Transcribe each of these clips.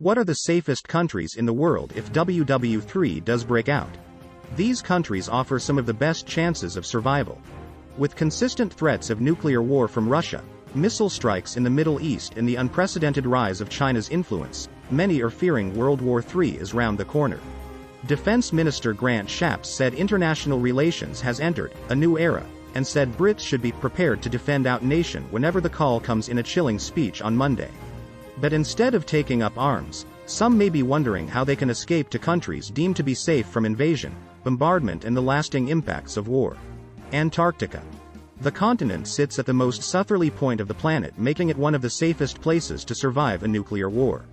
What are the safest countries in the world if WW3 does break out? These countries offer some of the best chances of survival. With consistent threats of nuclear war from Russia, missile strikes in the Middle East and the unprecedented rise of China's influence, many are fearing World War III is round the corner. Defense Minister Grant Shapps said international relations has entered a new era, and said Brits should be prepared to defend our nation whenever the call comes in a chilling speech on Monday. But instead of taking up arms, some may be wondering how they can escape to countries deemed to be safe from invasion, bombardment and the lasting impacts of war. Antarctica. The continent sits at the most southerly point of the planet, making it one of the safest places to survive a nuclear war.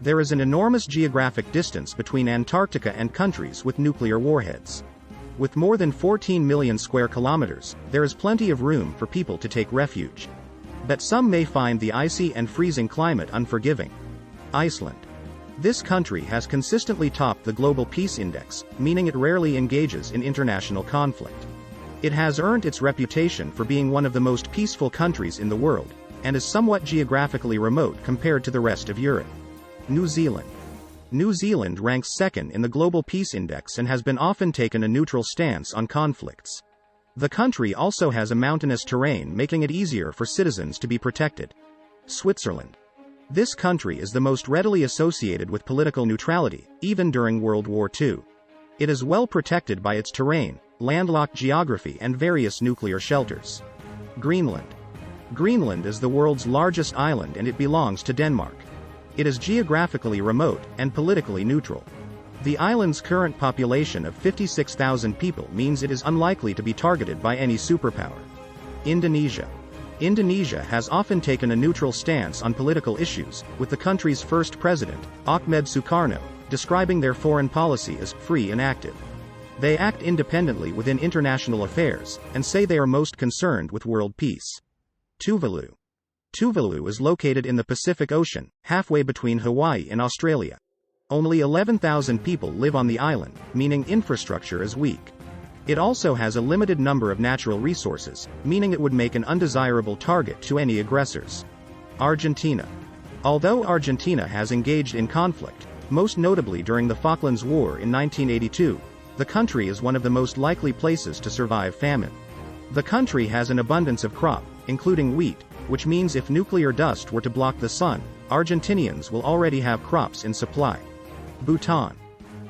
There is an enormous geographic distance between Antarctica and countries with nuclear warheads. With more than 14 million square kilometers, there is plenty of room for people to take refuge. But some may find the icy and freezing climate unforgiving. Iceland. This country has consistently topped the Global Peace Index, meaning it rarely engages in international conflict. It has earned its reputation for being one of the most peaceful countries in the world, and is somewhat geographically remote compared to the rest of Europe. New Zealand. New Zealand ranks second in the Global Peace Index and has been often taken a neutral stance on conflicts. The country also has a mountainous terrain, making it easier for citizens to be protected. Switzerland. This country is the most readily associated with political neutrality, even during World War II. It is well protected by its terrain, landlocked geography and various nuclear shelters. Greenland. Greenland is the world's largest island and it belongs to Denmark. It is geographically remote and politically neutral. The island's current population of 56,000 people means it is unlikely to be targeted by any superpower. Indonesia. Indonesia has often taken a neutral stance on political issues, with the country's first president, Ahmed Sukarno, describing their foreign policy as free and active. They act independently within international affairs, and say they are most concerned with world peace. Tuvalu. Tuvalu is located in the Pacific Ocean, halfway between Hawaii and Australia. Only 11,000 people live on the island, meaning infrastructure is weak. It also has a limited number of natural resources, meaning it would make an undesirable target to any aggressors. Argentina. Although Argentina has engaged in conflict, most notably during the Falklands War in 1982, the country is one of the most likely places to survive famine. The country has an abundance of crop, including wheat, which means if nuclear dust were to block the sun, Argentinians will already have crops in supply. Bhutan.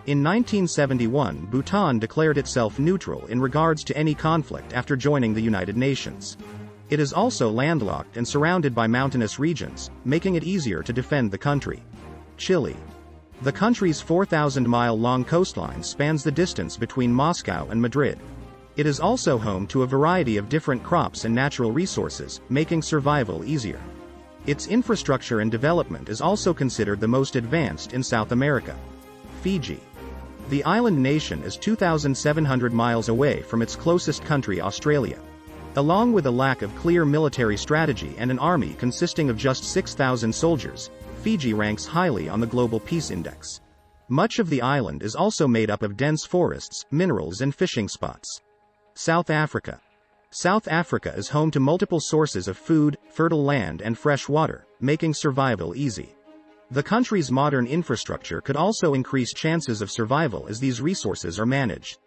In 1971, Bhutan declared itself neutral in regards to any conflict after joining the United Nations. It is also landlocked and surrounded by mountainous regions, making it easier to defend the country. Chile. The country's 4,000-mile-long coastline spans the distance between Moscow and Madrid. It is also home to a variety of different crops and natural resources, making survival easier. Its infrastructure and development is also considered the most advanced in South America. Fiji. The island nation is 2,700 miles away from its closest country, Australia. Along with a lack of clear military strategy and an army consisting of just 6,000 soldiers, Fiji ranks highly on the Global Peace Index. Much of the island is also made up of dense forests, minerals and fishing spots. South Africa. South Africa is home to multiple sources of food, fertile land and fresh water, making survival easy. The country's modern infrastructure could also increase chances of survival as these resources are managed.